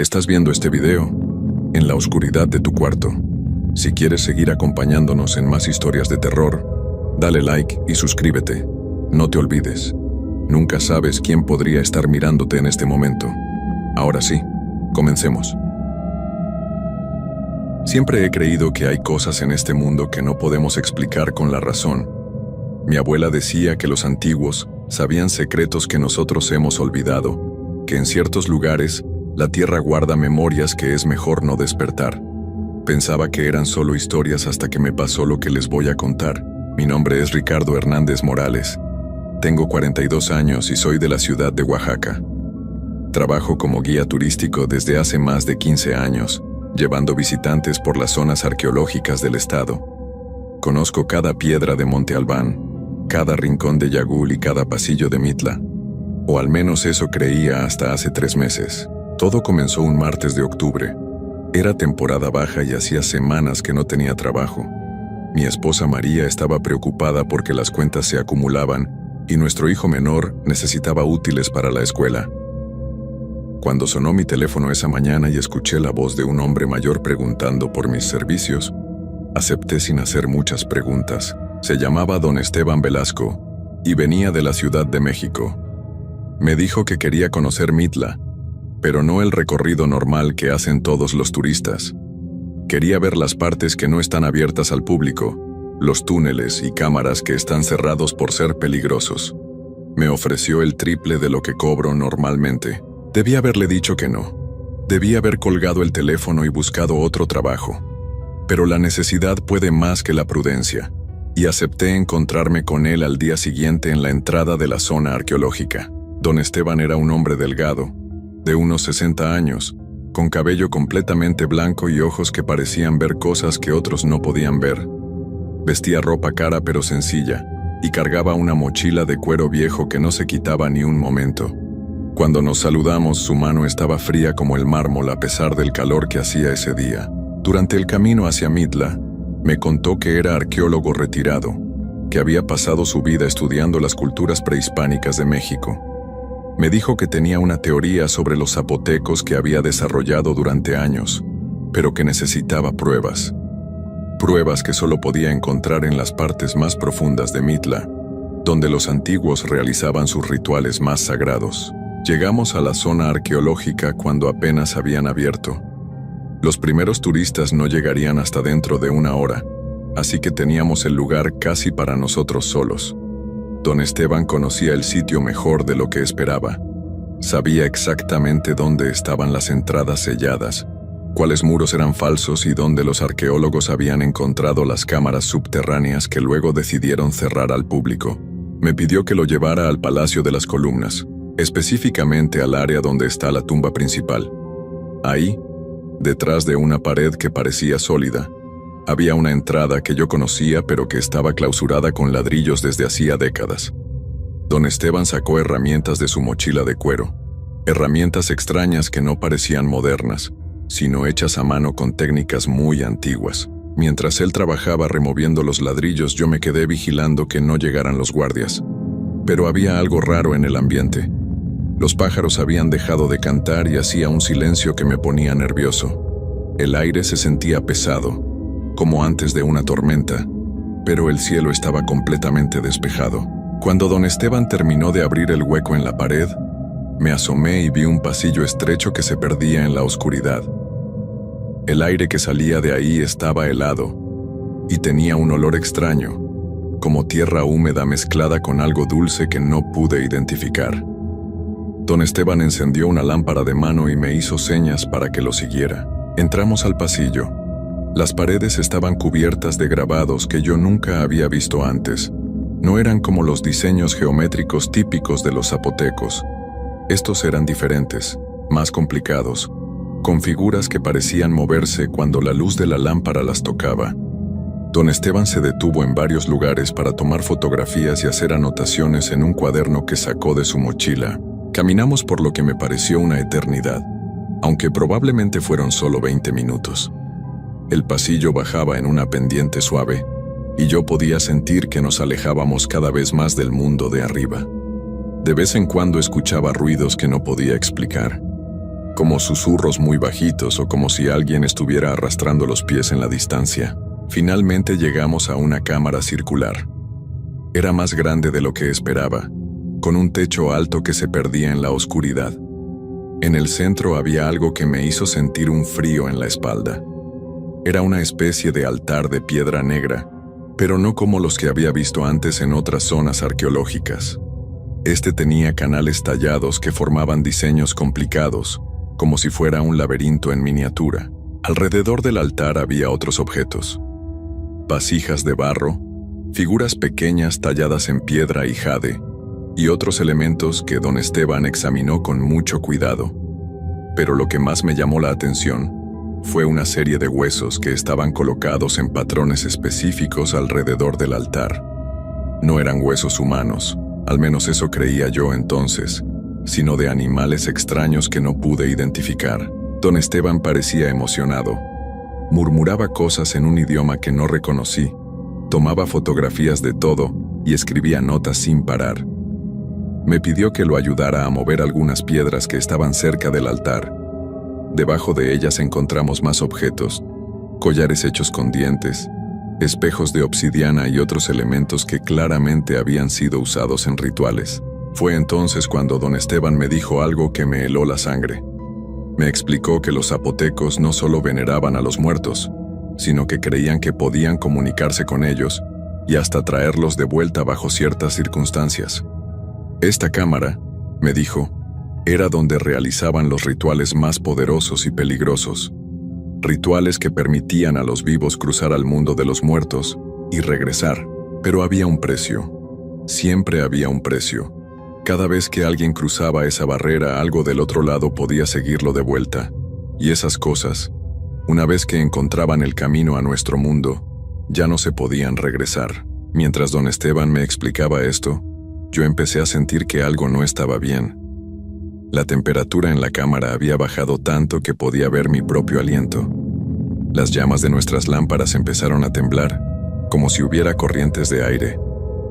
Estás viendo este video en la oscuridad de tu cuarto. Si quieres seguir acompañándonos en más historias de terror, dale like y suscríbete. No te olvides, nunca sabes quién podría estar mirándote en este momento. Ahora sí, comencemos. Siempre he creído que hay cosas en este mundo que no podemos explicar con la razón. Mi abuela decía que los antiguos sabían secretos que nosotros hemos olvidado, que en ciertos lugares la tierra guarda memorias que es mejor no despertar. Pensaba que eran solo historias hasta que me pasó lo que les voy a contar. Mi nombre es Ricardo Hernández Morales. Tengo 42 años y soy de la ciudad de Oaxaca. Trabajo como guía turístico desde hace más de 15 años, llevando visitantes por las zonas arqueológicas del estado. Conozco cada piedra de Monte Albán, cada rincón de Yagul y cada pasillo de Mitla. O al menos eso creía hasta hace 3 meses. Todo comenzó un martes de octubre. Era temporada baja y hacía semanas que no tenía trabajo. Mi esposa María estaba preocupada porque las cuentas se acumulaban y nuestro hijo menor necesitaba útiles para la escuela. Cuando sonó mi teléfono esa mañana y escuché la voz de un hombre mayor preguntando por mis servicios, acepté sin hacer muchas preguntas. Se llamaba Don Esteban Velasco y venía de la Ciudad de México. Me dijo que quería conocer Mitla, pero no el recorrido normal que hacen todos los turistas. Quería ver las partes que no están abiertas al público, los túneles y cámaras que están cerrados por ser peligrosos. Me ofreció el triple de lo que cobro normalmente. Debí haberle dicho que no. Debí haber colgado el teléfono y buscado otro trabajo. Pero la necesidad puede más que la prudencia, y acepté encontrarme con él al día siguiente en la entrada de la zona arqueológica. Don Esteban era un hombre delgado, de unos 60 años, con cabello completamente blanco y ojos que parecían ver cosas que otros no podían ver. Vestía ropa cara pero sencilla, y cargaba una mochila de cuero viejo que no se quitaba ni un momento. Cuando nos saludamos, su mano estaba fría como el mármol a pesar del calor que hacía ese día. Durante el camino hacia Mitla, me contó que era arqueólogo retirado, que había pasado su vida estudiando las culturas prehispánicas de México. Me dijo que tenía una teoría sobre los zapotecos que había desarrollado durante años, pero que necesitaba pruebas. Pruebas que solo podía encontrar en las partes más profundas de Mitla, donde los antiguos realizaban sus rituales más sagrados. Llegamos a la zona arqueológica cuando apenas habían abierto. Los primeros turistas no llegarían hasta dentro de 1 hora, así que teníamos el lugar casi para nosotros solos. Don Esteban conocía el sitio mejor de lo que esperaba. Sabía exactamente dónde estaban las entradas selladas, cuáles muros eran falsos y dónde los arqueólogos habían encontrado las cámaras subterráneas que luego decidieron cerrar al público. Me pidió que lo llevara al Palacio de las Columnas, específicamente al área donde está la tumba principal. Ahí, detrás de una pared que parecía sólida, había una entrada que yo conocía pero que estaba clausurada con ladrillos desde hacía décadas. Don Esteban sacó herramientas de su mochila de cuero, herramientas extrañas que no parecían modernas, sino hechas a mano con técnicas muy antiguas. Mientras él trabajaba removiendo los ladrillos, yo me quedé vigilando que no llegaran los guardias. Pero había algo raro en el ambiente. Los pájaros habían dejado de cantar y hacía un silencio que me ponía nervioso. El aire se sentía pesado, como antes de una tormenta, pero el cielo estaba completamente despejado. Cuando don Esteban terminó de abrir el hueco en la pared, me asomé y vi un pasillo estrecho que se perdía en la oscuridad. El aire que salía de ahí estaba helado y tenía un olor extraño, como tierra húmeda mezclada con algo dulce que no pude identificar. Don Esteban encendió una lámpara de mano y me hizo señas para que lo siguiera. Entramos al pasillo. Las paredes estaban cubiertas de grabados que yo nunca había visto antes. No eran como los diseños geométricos típicos de los zapotecos. Estos eran diferentes, más complicados, con figuras que parecían moverse cuando la luz de la lámpara las tocaba. Don Esteban se detuvo en varios lugares para tomar fotografías y hacer anotaciones en un cuaderno que sacó de su mochila. Caminamos por lo que me pareció una eternidad, aunque probablemente fueron solo 20 minutos. El pasillo bajaba en una pendiente suave, y yo podía sentir que nos alejábamos cada vez más del mundo de arriba. De vez en cuando escuchaba ruidos que no podía explicar, como susurros muy bajitos o como si alguien estuviera arrastrando los pies en la distancia. Finalmente llegamos a una cámara circular. Era más grande de lo que esperaba, con un techo alto que se perdía en la oscuridad. En el centro había algo que me hizo sentir un frío en la espalda. Era una especie de altar de piedra negra, pero no como los que había visto antes en otras zonas arqueológicas. Este tenía canales tallados que formaban diseños complicados, como si fuera un laberinto en miniatura. Alrededor del altar había otros objetos: vasijas de barro, figuras pequeñas talladas en piedra y jade, y otros elementos que don Esteban examinó con mucho cuidado. Pero lo que más me llamó la atención fue una serie de huesos que estaban colocados en patrones específicos alrededor del altar. No eran huesos humanos, al menos eso creía yo entonces, sino de animales extraños que no pude identificar. Don Esteban parecía emocionado. Murmuraba cosas en un idioma que no reconocí, tomaba fotografías de todo y escribía notas sin parar. Me pidió que lo ayudara a mover algunas piedras que estaban cerca del altar. Debajo de ellas encontramos más objetos: collares hechos con dientes, espejos de obsidiana y otros elementos que claramente habían sido usados en rituales. Fue entonces cuando don Esteban me dijo algo que me heló la sangre. Me explicó que los zapotecos no solo veneraban a los muertos, sino que creían que podían comunicarse con ellos y hasta traerlos de vuelta bajo ciertas circunstancias. Esta cámara, me dijo, era donde realizaban los rituales más poderosos y peligrosos. Rituales que permitían a los vivos cruzar al mundo de los muertos y regresar. Pero había un precio. Siempre había un precio. Cada vez que alguien cruzaba esa barrera, algo del otro lado podía seguirlo de vuelta. Y esas cosas, una vez que encontraban el camino a nuestro mundo, ya no se podían regresar. Mientras don Esteban me explicaba esto, yo empecé a sentir que algo no estaba bien. La temperatura en la cámara había bajado tanto que podía ver mi propio aliento. Las llamas de nuestras lámparas empezaron a temblar, como si hubiera corrientes de aire,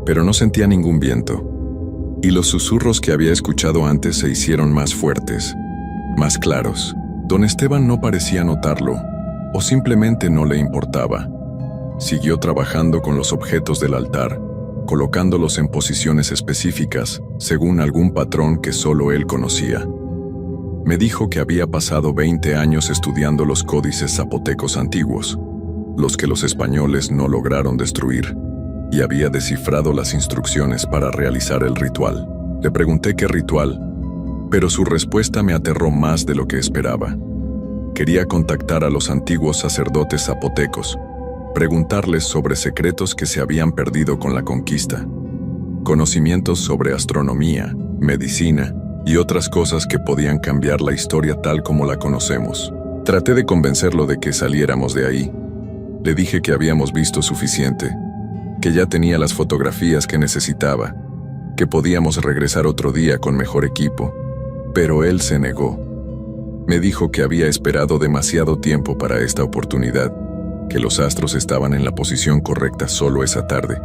pero no sentía ningún viento. Y los susurros que había escuchado antes se hicieron más fuertes, más claros. Don Esteban no parecía notarlo, o simplemente no le importaba. Siguió trabajando con los objetos del altar, colocándolos en posiciones específicas, según algún patrón que solo él conocía. Me dijo que había pasado 20 años estudiando los códices zapotecos antiguos, los que los españoles no lograron destruir, y había descifrado las instrucciones para realizar el ritual. Le pregunté qué ritual, pero su respuesta me aterró más de lo que esperaba. Quería contactar a los antiguos sacerdotes zapotecos, preguntarles sobre secretos que se habían perdido con la conquista, conocimientos sobre astronomía, medicina y otras cosas que podían cambiar la historia tal como la conocemos. Traté de convencerlo de que saliéramos de ahí. Le dije que habíamos visto suficiente, que ya tenía las fotografías que necesitaba, que podíamos regresar otro día con mejor equipo, pero él se negó. Me dijo que había esperado demasiado tiempo para esta oportunidad, que los astros estaban en la posición correcta solo esa tarde,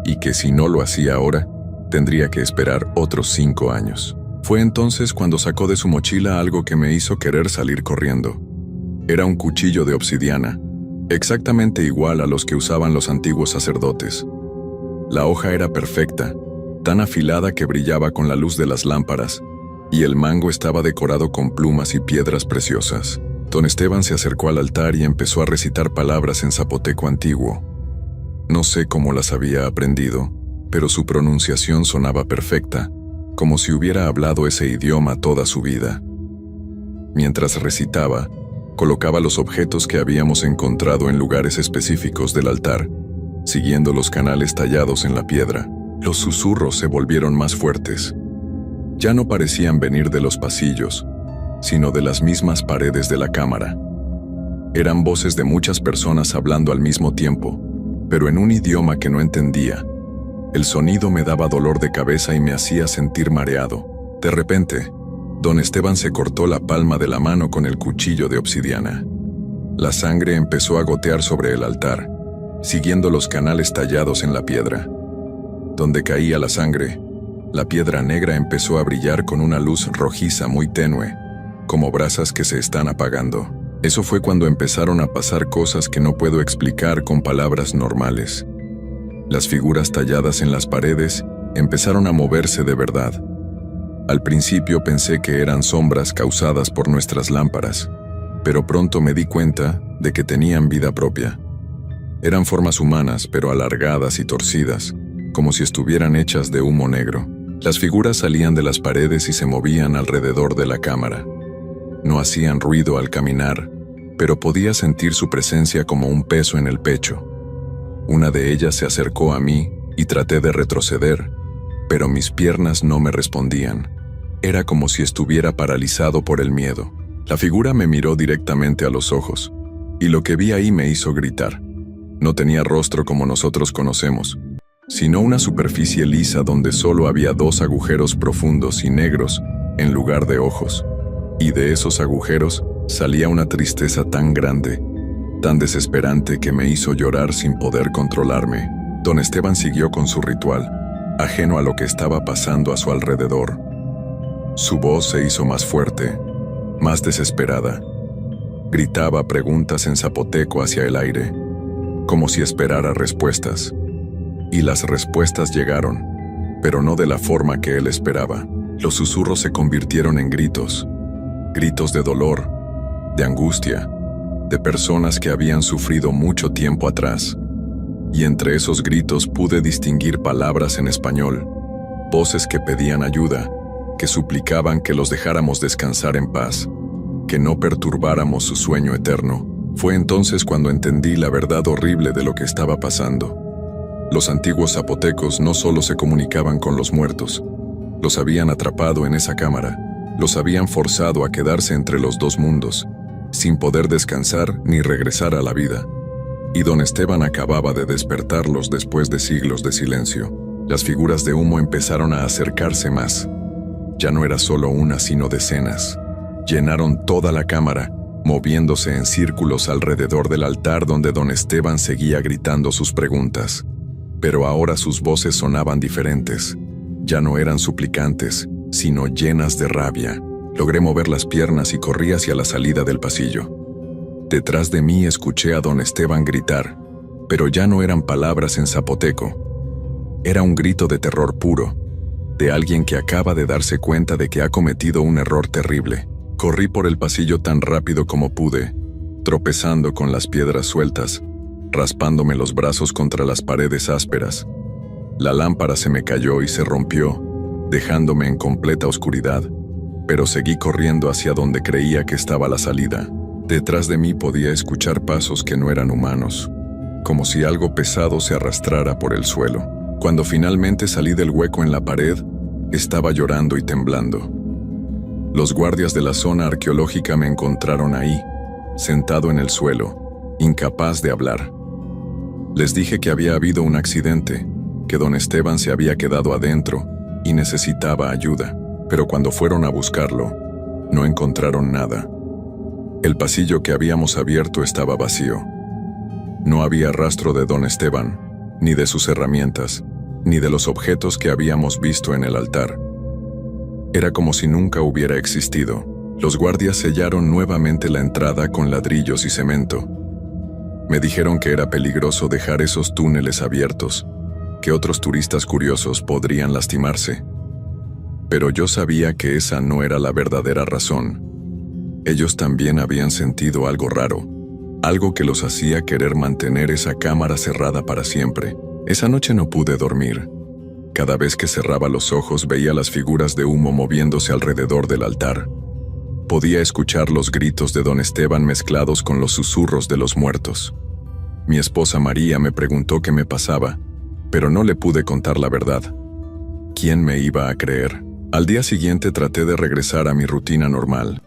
y que si no lo hacía ahora, tendría que esperar otros 5 años. Fue entonces cuando sacó de su mochila algo que me hizo querer salir corriendo. Era un cuchillo de obsidiana, exactamente igual a los que usaban los antiguos sacerdotes. La hoja era perfecta, tan afilada que brillaba con la luz de las lámparas, y el mango estaba decorado con plumas y piedras preciosas. Don Esteban se acercó al altar y empezó a recitar palabras en zapoteco antiguo. No sé cómo las había aprendido, pero su pronunciación sonaba perfecta, como si hubiera hablado ese idioma toda su vida. Mientras recitaba, colocaba los objetos que habíamos encontrado en lugares específicos del altar, siguiendo los canales tallados en la piedra. Los susurros se volvieron más fuertes. Ya no parecían venir de los pasillos, sino de las mismas paredes de la cámara. Eran voces de muchas personas hablando al mismo tiempo, pero en un idioma que no entendía. El sonido me daba dolor de cabeza y me hacía sentir mareado. De repente, don Esteban se cortó la palma de la mano con el cuchillo de obsidiana. La sangre empezó a gotear sobre el altar, siguiendo los canales tallados en la piedra. Donde caía la sangre, la piedra negra empezó a brillar con una luz rojiza muy tenue, como brasas que se están apagando. Eso fue cuando empezaron a pasar cosas que no puedo explicar con palabras normales. Las figuras talladas en las paredes empezaron a moverse de verdad. Al principio pensé que eran sombras causadas por nuestras lámparas, pero pronto me di cuenta de que tenían vida propia. Eran formas humanas, pero alargadas y torcidas, como si estuvieran hechas de humo negro. Las figuras salían de las paredes y se movían alrededor de la cámara. No hacían ruido al caminar, pero podía sentir su presencia como un peso en el pecho. Una de ellas se acercó a mí y traté de retroceder, pero mis piernas no me respondían. Era como si estuviera paralizado por el miedo. La figura me miró directamente a los ojos, y lo que vi ahí me hizo gritar. No tenía rostro como nosotros conocemos, sino una superficie lisa donde solo había 2 agujeros profundos y negros en lugar de ojos. Y de esos agujeros salía una tristeza tan grande, tan desesperante que me hizo llorar sin poder controlarme. Don Esteban siguió con su ritual, ajeno a lo que estaba pasando a su alrededor. Su voz se hizo más fuerte, más desesperada. Gritaba preguntas en zapoteco hacia el aire, como si esperara respuestas. Y las respuestas llegaron, pero no de la forma que él esperaba. Los susurros se convirtieron en gritos, gritos de dolor, de angustia, de personas que habían sufrido mucho tiempo atrás. Y entre esos gritos pude distinguir palabras en español, voces que pedían ayuda, que suplicaban que los dejáramos descansar en paz, que no perturbáramos su sueño eterno. Fue entonces cuando entendí la verdad horrible de lo que estaba pasando. Los antiguos zapotecos no solo se comunicaban con los muertos, los habían atrapado en esa cámara, los habían forzado a quedarse entre los 2 mundos, sin poder descansar ni regresar a la vida. Y don Esteban acababa de despertarlos después de siglos de silencio. Las figuras de humo empezaron a acercarse más. Ya no era solo una, sino decenas. Llenaron toda la cámara, moviéndose en círculos alrededor del altar donde don Esteban seguía gritando sus preguntas. Pero ahora sus voces sonaban diferentes. Ya no eran suplicantes, sino llenas de rabia. Logré mover las piernas y corrí hacia la salida del pasillo. Detrás de mí escuché a don Esteban gritar, pero ya no eran palabras en zapoteco. Era un grito de terror puro, de alguien que acaba de darse cuenta de que ha cometido un error terrible. Corrí por el pasillo tan rápido como pude, tropezando con las piedras sueltas, raspándome los brazos contra las paredes ásperas. La lámpara se me cayó y se rompió, dejándome en completa oscuridad, pero seguí corriendo hacia donde creía que estaba la salida. Detrás de mí podía escuchar pasos que no eran humanos, como si algo pesado se arrastrara por el suelo. Cuando finalmente salí del hueco en la pared, estaba llorando y temblando. Los guardias de la zona arqueológica me encontraron ahí, sentado en el suelo, incapaz de hablar. Les dije que había habido un accidente, que don Esteban se había quedado adentro y necesitaba ayuda, pero cuando fueron a buscarlo, no encontraron nada. El pasillo que habíamos abierto estaba vacío. No había rastro de don Esteban, ni de sus herramientas, ni de los objetos que habíamos visto en el altar. Era como si nunca hubiera existido. Los guardias sellaron nuevamente la entrada con ladrillos y cemento. Me dijeron que era peligroso dejar esos túneles abiertos, que otros turistas curiosos podrían lastimarse. Pero yo sabía que esa no era la verdadera razón. Ellos también habían sentido algo raro, algo que los hacía querer mantener esa cámara cerrada para siempre. Esa noche no pude dormir. Cada vez que cerraba los ojos veía las figuras de humo moviéndose alrededor del altar. Podía escuchar los gritos de don Esteban mezclados con los susurros de los muertos. Mi esposa María me preguntó qué me pasaba, pero no le pude contar la verdad. ¿Quién me iba a creer? Al día siguiente traté de regresar a mi rutina normal.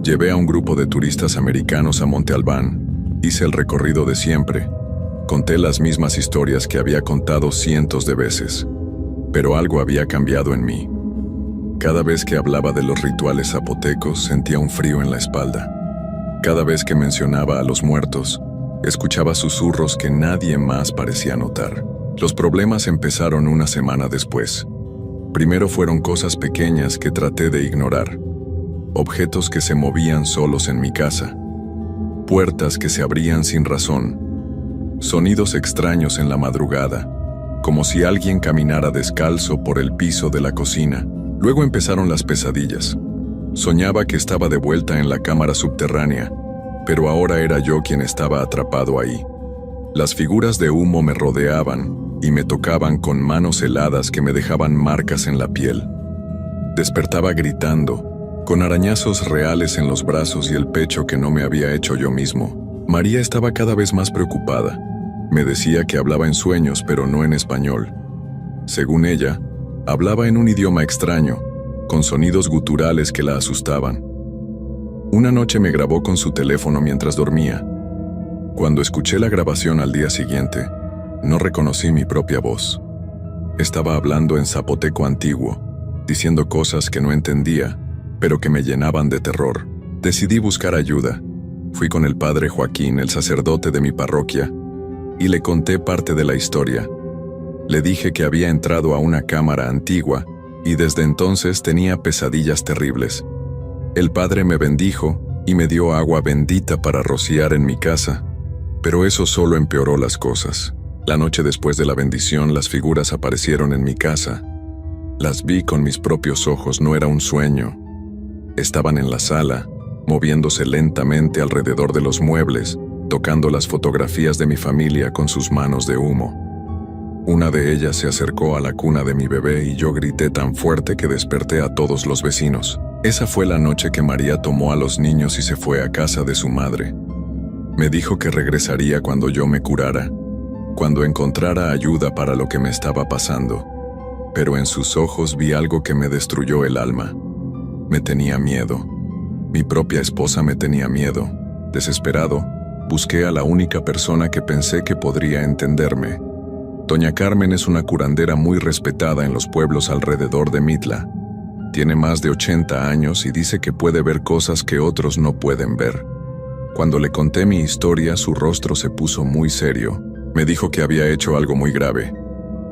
Llevé a un grupo de turistas americanos a Monte Albán. Hice el recorrido de siempre. Conté las mismas historias que había contado cientos de veces. Pero algo había cambiado en mí. Cada vez que hablaba de los rituales zapotecos sentía un frío en la espalda. Cada vez que mencionaba a los muertos, escuchaba susurros que nadie más parecía notar. Los problemas empezaron una semana después. Primero fueron cosas pequeñas que traté de ignorar. objetos que se movían solos en mi casa, puertas que se abrían sin razón, sonidos extraños en la madrugada, como si alguien caminara descalzo por el piso de la cocina. Luego empezaron las pesadillas. Soñaba que estaba de vuelta en la cámara subterránea, pero ahora era yo quien estaba atrapado ahí. Las figuras de humo me rodeaban y me tocaban con manos heladas que me dejaban marcas en la piel. Despertaba gritando, con arañazos reales en los brazos y el pecho que no me había hecho yo mismo. María estaba cada vez más preocupada. Me decía que hablaba en sueños, pero no en español. Según ella, hablaba en un idioma extraño, con sonidos guturales que la asustaban. Una noche me grabó con su teléfono mientras dormía. Cuando escuché la grabación al día siguiente, no reconocí mi propia voz. Estaba hablando en zapoteco antiguo, diciendo cosas que no entendía, pero que me llenaban de terror. Decidí buscar ayuda. Fui con el padre Joaquín, el sacerdote de mi parroquia, y le conté parte de la historia. Le dije que había entrado a una cámara antigua y desde entonces tenía pesadillas terribles. El padre me bendijo y me dio agua bendita para rociar en mi casa, pero eso solo empeoró las cosas. La noche después de la bendición, las figuras aparecieron en mi casa. Las vi con mis propios ojos, no era un sueño. Estaban en la sala, moviéndose lentamente alrededor de los muebles, tocando las fotografías de mi familia con sus manos de humo. Una de ellas se acercó a la cuna de mi bebé y yo grité tan fuerte que desperté a todos los vecinos. Esa fue la noche que María tomó a los niños y se fue a casa de su madre. Me dijo que regresaría cuando yo me curara, cuando encontrara ayuda para lo que me estaba pasando. Pero en sus ojos vi algo que me destruyó el alma. Me tenía miedo. Mi propia esposa me tenía miedo. Desesperado, busqué a la única persona que pensé que podría entenderme. Doña Carmen es una curandera muy respetada en los pueblos alrededor de Mitla. Tiene más de 80 años y dice que puede ver cosas que otros no pueden ver. Cuando le conté mi historia, su rostro se puso muy serio. Me dijo que había hecho algo muy grave,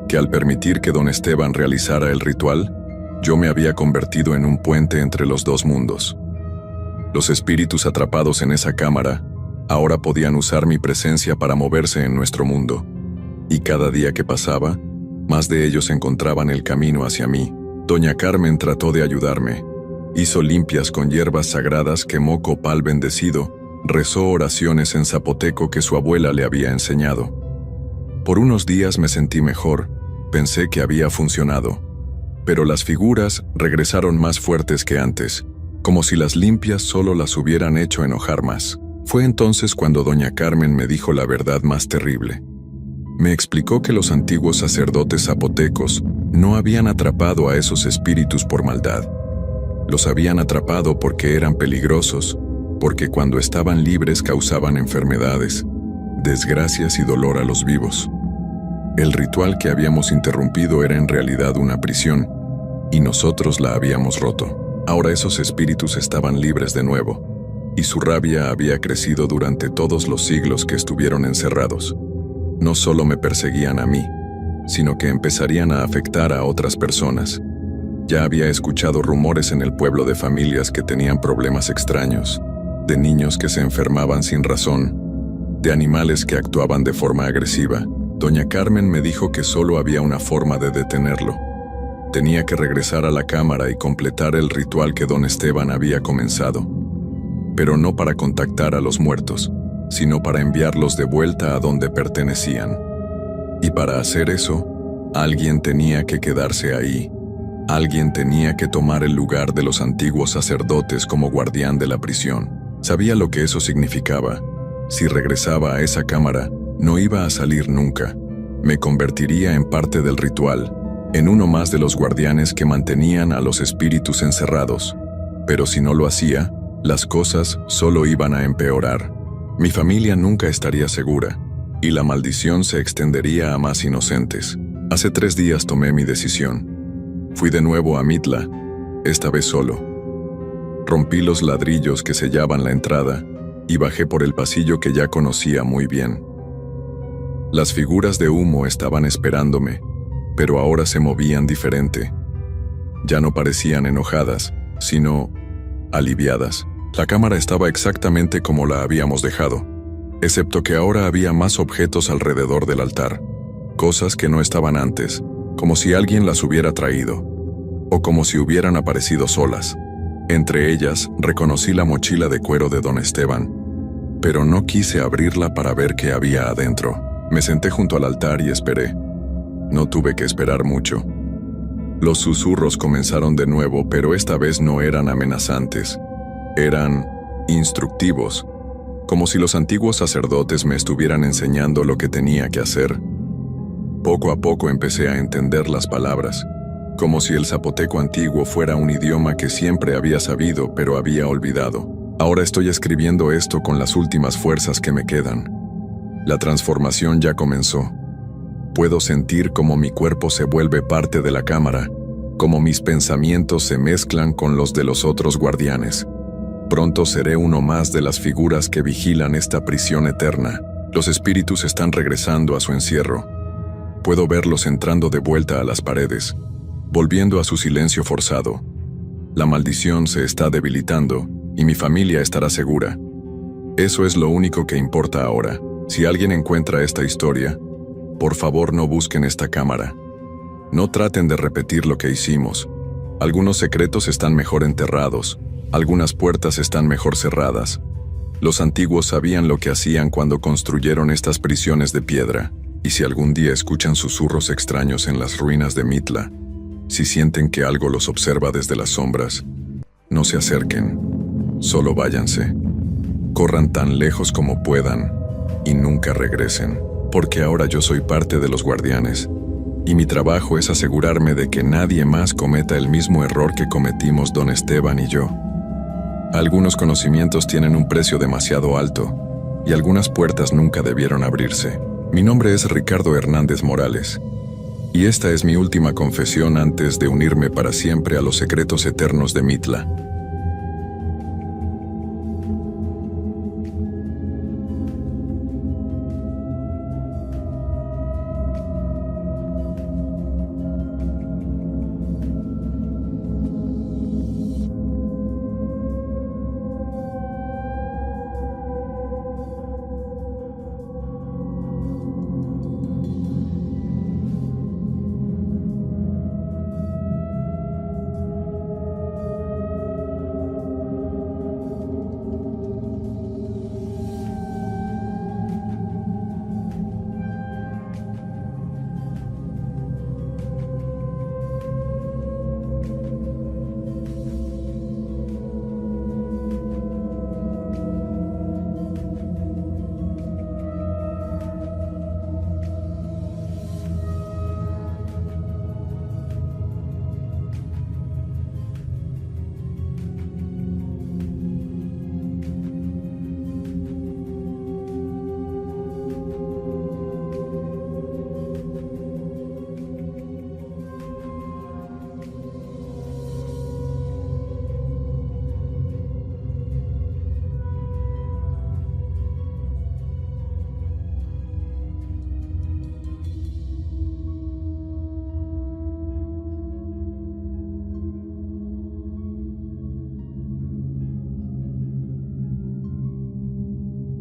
que al permitir que don Esteban realizara el ritual, yo me había convertido en un puente entre los dos mundos. Los espíritus atrapados en esa cámara ahora podían usar mi presencia para moverse en nuestro mundo. Y cada día que pasaba, más de ellos encontraban el camino hacia mí. Doña Carmen trató de ayudarme. Hizo limpias con hierbas sagradas, quemó copal bendecido, rezó oraciones en zapoteco que su abuela le había enseñado. Por unos días me sentí mejor, pensé que había funcionado. Pero las figuras regresaron más fuertes que antes, como si las limpias solo las hubieran hecho enojar más. Fue entonces cuando doña Carmen me dijo la verdad más terrible. Me explicó que los antiguos sacerdotes zapotecos no habían atrapado a esos espíritus por maldad. Los habían atrapado porque eran peligrosos, porque cuando estaban libres causaban enfermedades, desgracias y dolor a los vivos. El ritual que habíamos interrumpido era en realidad una prisión, y nosotros la habíamos roto. Ahora esos espíritus estaban libres de nuevo, y su rabia había crecido durante todos los siglos que estuvieron encerrados. No solo me perseguían a mí, sino que empezarían a afectar a otras personas. Ya había escuchado rumores en el pueblo de familias que tenían problemas extraños, de niños que se enfermaban sin razón, de animales que actuaban de forma agresiva. Doña Carmen me dijo que solo había una forma de detenerlo. Tenía que regresar a la cámara y completar el ritual que don Esteban había comenzado. Pero no para contactar a los muertos, sino para enviarlos de vuelta a donde pertenecían. Y para hacer eso, alguien tenía que quedarse ahí. Alguien tenía que tomar el lugar de los antiguos sacerdotes como guardián de la prisión. Sabía lo que eso significaba. Si regresaba a esa cámara, no iba a salir nunca. Me convertiría en parte del ritual, en uno más de los guardianes que mantenían a los espíritus encerrados. Pero si no lo hacía, las cosas solo iban a empeorar. Mi familia nunca estaría segura, y la maldición se extendería a más inocentes. Hace 3 días tomé mi decisión. Fui de nuevo a Mitla, esta vez solo. Rompí los ladrillos que sellaban la entrada y bajé por el pasillo que ya conocía muy bien. Las figuras de humo estaban esperándome, pero ahora se movían diferente. Ya no parecían enojadas, sino aliviadas. La cámara estaba exactamente como la habíamos dejado, excepto que ahora había más objetos alrededor del altar, cosas que no estaban antes, como si alguien las hubiera traído, o como si hubieran aparecido solas. Entre ellas, reconocí la mochila de cuero de don Esteban, pero no quise abrirla para ver qué había adentro. Me senté junto al altar y esperé. No tuve que esperar mucho. Los susurros comenzaron de nuevo, pero esta vez no eran amenazantes. Eran instructivos, como si los antiguos sacerdotes me estuvieran enseñando lo que tenía que hacer. Poco a poco empecé a entender las palabras, como si el zapoteco antiguo fuera un idioma que siempre había sabido pero había olvidado. Ahora estoy escribiendo esto con las últimas fuerzas que me quedan. La transformación ya comenzó. Puedo sentir cómo mi cuerpo se vuelve parte de la cámara, cómo mis pensamientos se mezclan con los de los otros guardianes. Pronto seré uno más de las figuras que vigilan esta prisión eterna. Los espíritus están regresando a su encierro. Puedo verlos entrando de vuelta a las paredes, volviendo a su silencio forzado. La maldición se está debilitando y mi familia estará segura. Eso es lo único que importa ahora. Si alguien encuentra esta historia, por favor no busquen esta cámara. No traten de repetir lo que hicimos. Algunos secretos están mejor enterrados, algunas puertas están mejor cerradas. Los antiguos sabían lo que hacían cuando construyeron estas prisiones de piedra, y si algún día escuchan susurros extraños en las ruinas de Mitla, si sienten que algo los observa desde las sombras, no se acerquen, solo váyanse. Corran tan lejos como puedan y nunca regresen, porque ahora yo soy parte de los guardianes, y mi trabajo es asegurarme de que nadie más cometa el mismo error que cometimos don Esteban y yo. Algunos conocimientos tienen un precio demasiado alto, y algunas puertas nunca debieron abrirse. Mi nombre es Ricardo Hernández Morales, y esta es mi última confesión antes de unirme para siempre a los secretos eternos de Mitla.